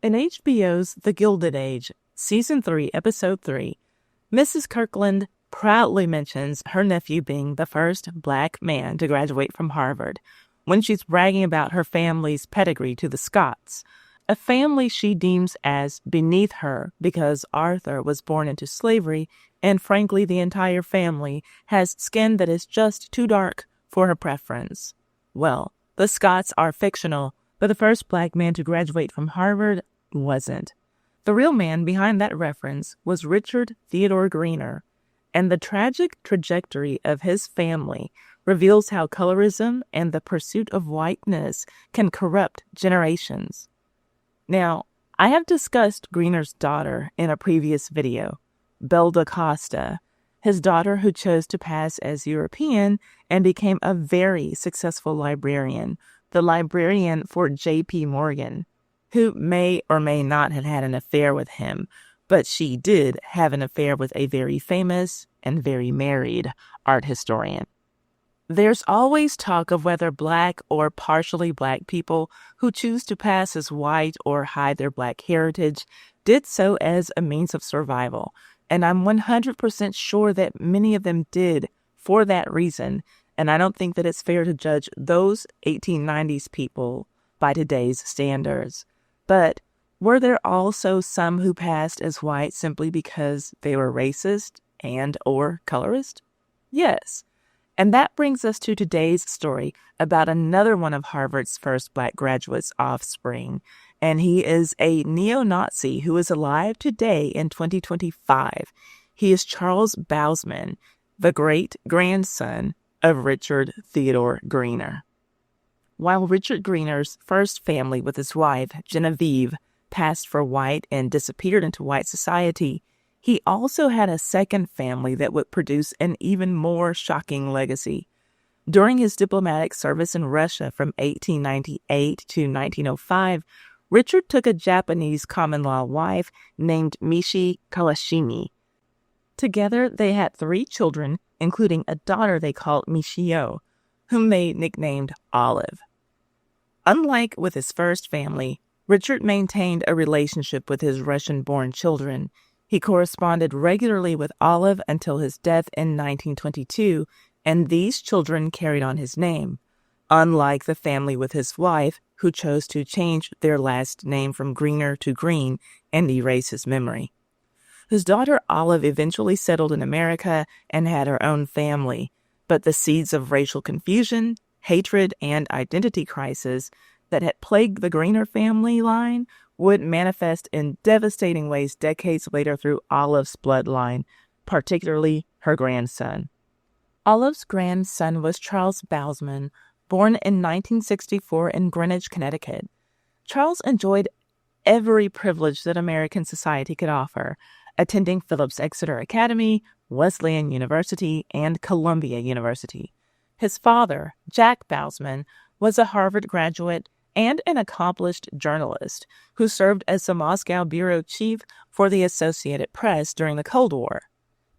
In HBO'S The Gilded Age, Season 3, Episode 3, Mrs. Kirkland proudly mentions her nephew being the first Black man to graduate from Harvard when she's bragging about her family's pedigree to the Scotts, a family she deems as beneath her because Arthur was born into slavery and, frankly, the entire family has skin that is just too dark for her preference. Well, the Scotts are fictional, but the first Black man to graduate from Harvard wasn't. The real man behind that reference was Richard Theodore Greener, and the tragic trajectory of his family reveals how colorism and the pursuit of whiteness can corrupt generations. Now, I have discussed Greener's daughter in a previous video, Belda Costa, his daughter who chose to pass as European and became a very successful librarian, the librarian for J.P. Morgan, who may or may not have had an affair with him, but she did have an affair with a very famous and very married art historian. There's always talk of whether Black or partially Black people who choose to pass as white or hide their Black heritage did so as a means of survival, and I'm 100% sure that many of them did for that reason, and I don't think that it's fair to judge those 1890s people by today's standards. But were there also some who passed as white simply because they were racist and or colorist? Yes. And that brings us to today's story about another one of Harvard's first Black graduates' offspring. And he is a neo-Nazi who is alive today in 2025. He is Charles Bowsman, the great-grandson of Richard Theodore Greener. While Richard Greener's first family with his wife, Genevieve, passed for white and disappeared into white society, he also had a second family that would produce an even more shocking legacy. During his diplomatic service in Russia from 1898 to 1905, Richard took a Japanese common-law wife named Mishi Kawashimi. Together, they had 3 children, including a daughter they called Michio, whom they nicknamed Olive. Unlike with his first family, Richard maintained a relationship with his Russian-born children. He corresponded regularly with Olive until his death in 1922, and these children carried on his name, unlike the family with his wife, who chose to change their last name from Greener to Green and erase his memory. His daughter Olive eventually settled in America and had her own family, but the seeds of racial confusion, hatred, and identity crisis that had plagued the Greener family line would manifest in devastating ways decades later through Olive's bloodline, particularly her grandson. Olive's grandson was Charles Bowsman, born in 1964 in Greenwich, Connecticut. Charles enjoyed every privilege that American society could offer, attending Phillips Exeter Academy, Wesleyan University, and Columbia University. His father, Jack Bowsman, was a Harvard graduate and an accomplished journalist who served as the Moscow bureau chief for the Associated Press during the Cold War.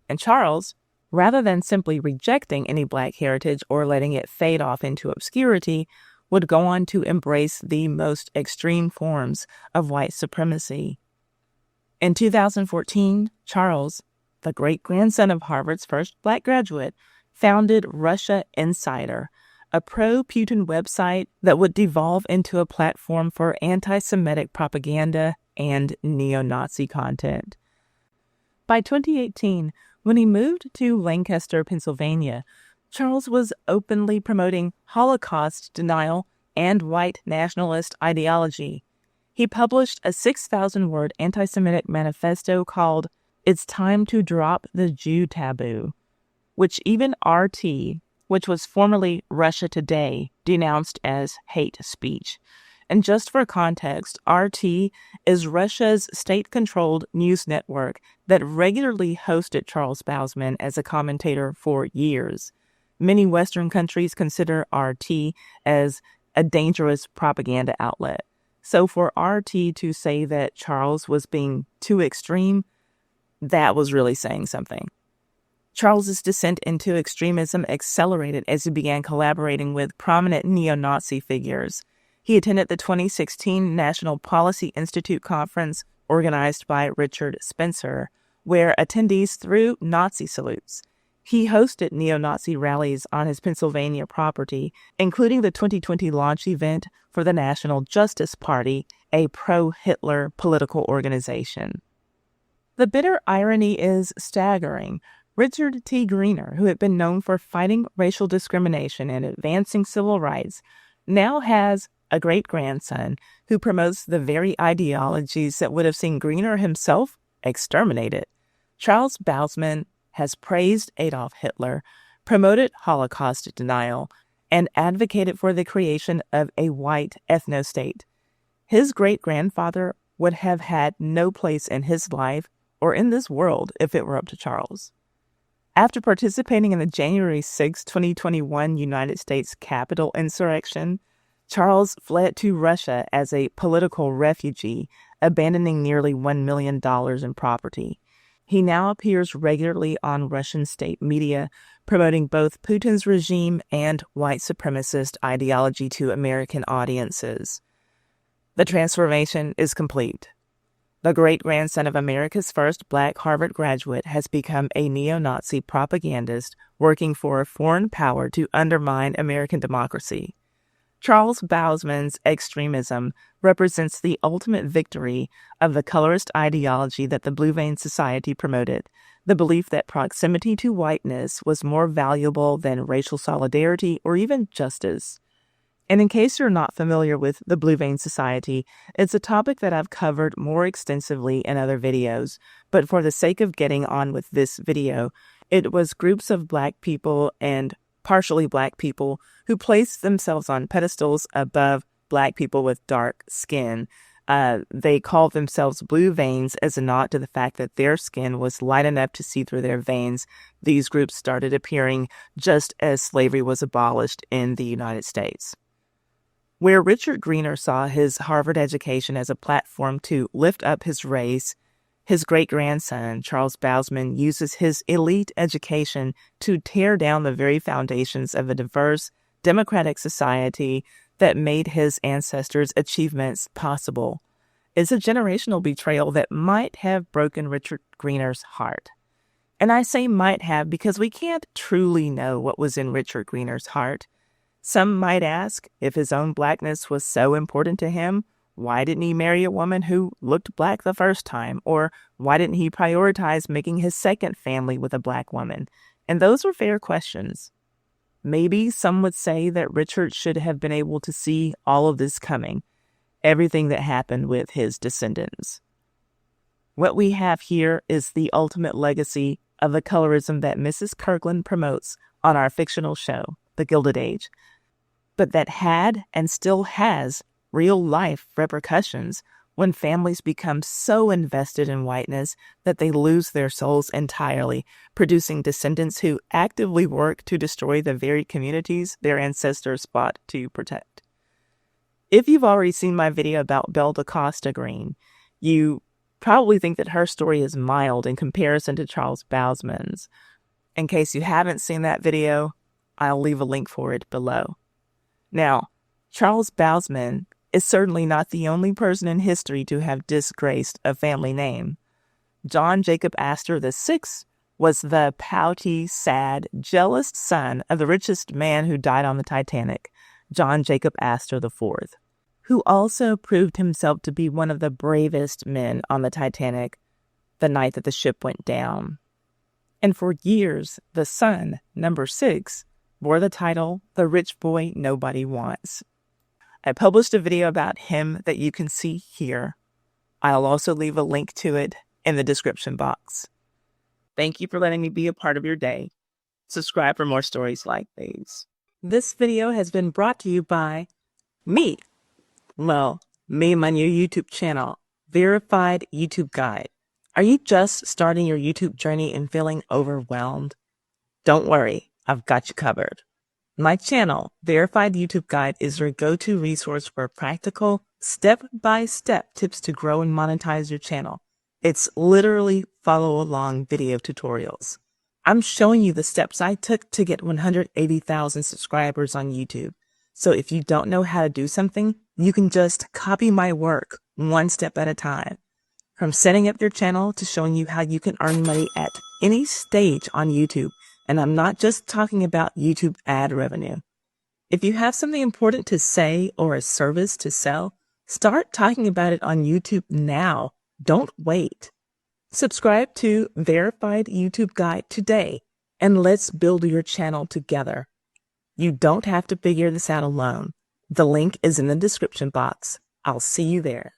And Charles, rather than simply rejecting any Black heritage or letting it fade off into obscurity, would go on to embrace the most extreme forms of white supremacy. In 2014, Charles, the great-grandson of Harvard's first Black graduate, founded Russia Insider, a pro-Putin website that would devolve into a platform for anti-Semitic propaganda and neo-Nazi content. By 2018, when he moved to Lancaster, Pennsylvania, Charles was openly promoting Holocaust denial and white nationalist ideology. He published a 6,000-word anti-Semitic manifesto called "It's Time to Drop the Jew Taboo," which even RT, which was formerly Russia Today, denounced as hate speech. And just for context, RT is Russia's state-controlled news network that regularly hosted Charles Bowsman as a commentator for years. Many Western countries consider RT as a dangerous propaganda outlet. So for RT to say that Charles was being too extreme, that was really saying something. Charles's descent into extremism accelerated as he began collaborating with prominent neo-Nazi figures. He attended the 2016 National Policy Institute conference organized by Richard Spencer, where attendees threw Nazi salutes. He hosted neo-Nazi rallies on his Pennsylvania property, including the 2020 launch event for the National Justice Party, a pro-Hitler political organization. The bitter irony is staggering. Richard T. Greener, who had been known for fighting racial discrimination and advancing civil rights, now has a great-grandson who promotes the very ideologies that would have seen Greener himself exterminated. Charles Bousman has praised Adolf Hitler, promoted Holocaust denial, and advocated for the creation of a white ethno-state. His great-grandfather would have had no place in his life or in this world if it were up to Charles. After participating in the January 6, 2021 United States Capitol insurrection, Charles fled to Russia as a political refugee, abandoning nearly $1 million in property. He now appears regularly on Russian state media, promoting both Putin's regime and white supremacist ideology to American audiences. The transformation is complete. The great-grandson of America's first Black Harvard graduate has become a neo-Nazi propagandist working for a foreign power to undermine American democracy. Charles Bousman's extremism represents the ultimate victory of the colorist ideology that the Blue Vein Society promoted, the belief that proximity to whiteness was more valuable than racial solidarity or even justice. And in case you're not familiar with the Blue Vein Society, it's a topic that I've covered more extensively in other videos, but for the sake of getting on with this video, it was groups of Black people and partially Black people who placed themselves on pedestals above Black people with dark skin. They called themselves Blue Veins as a nod to the fact that their skin was light enough to see through their veins. These groups started appearing just as slavery was abolished in the United States. Where Richard Greener saw his Harvard education as a platform to lift up his race, his great-grandson, Charles Bousman, uses his elite education to tear down the very foundations of a diverse, democratic society that made his ancestors' achievements possible. It's a generational betrayal that might have broken Richard Greener's heart. And I say might have because we can't truly know what was in Richard Greener's heart. Some might ask, if his own Blackness was so important to him, why didn't he marry a woman who looked Black the first time? Or why didn't he prioritize making his second family with a Black woman? And those are fair questions. Maybe some would say that Richard should have been able to see all of this coming, everything that happened with his descendants. What we have here is the ultimate legacy of the colorism that Mrs. Kirkland promotes on our fictional show, The Gilded Age, but that had and still has real-life repercussions when families become so invested in whiteness that they lose their souls entirely, producing descendants who actively work to destroy the very communities their ancestors fought to protect. If you've already seen my video about Belle DaCosta Green, you probably think that her story is mild in comparison to Charles Bousman's. In case you haven't seen that video, I'll leave a link for it below. Now, Charles Bousman is certainly not the only person in history to have disgraced a family name. John Jacob Astor VI was the pouty, sad, jealous son of the richest man who died on the Titanic, John Jacob Astor IV, who also proved himself to be one of the bravest men on the Titanic the night that the ship went down. And for years, the son, number 6, bore the title, The Rich Boy Nobody Wants. I published a video about him that you can see here. I'll also leave a link to it in the description box. Thank you for letting me be a part of your day. Subscribe for more stories like these. This video has been brought to you by me. Well, me and my new YouTube channel, Verified YouTube Guide. Are you just starting your YouTube journey and feeling overwhelmed? Don't worry, I've got you covered. My channel, Verified YouTube Guide, is your go-to resource for practical, step-by-step tips to grow and monetize your channel. It's literally follow-along video tutorials. I'm showing you the steps I took to get 180,000 subscribers on YouTube. So if you don't know how to do something, you can just copy my work one step at a time. From setting up your channel to showing you how you can earn money at any stage on YouTube. And I'm not just talking about YouTube ad revenue. If you have something important to say or a service to sell, start talking about it on YouTube now. Don't wait. Subscribe to Verified YouTube Guide today, and let's build your channel together. You don't have to figure this out alone. The link is in the description box. I'll see you there.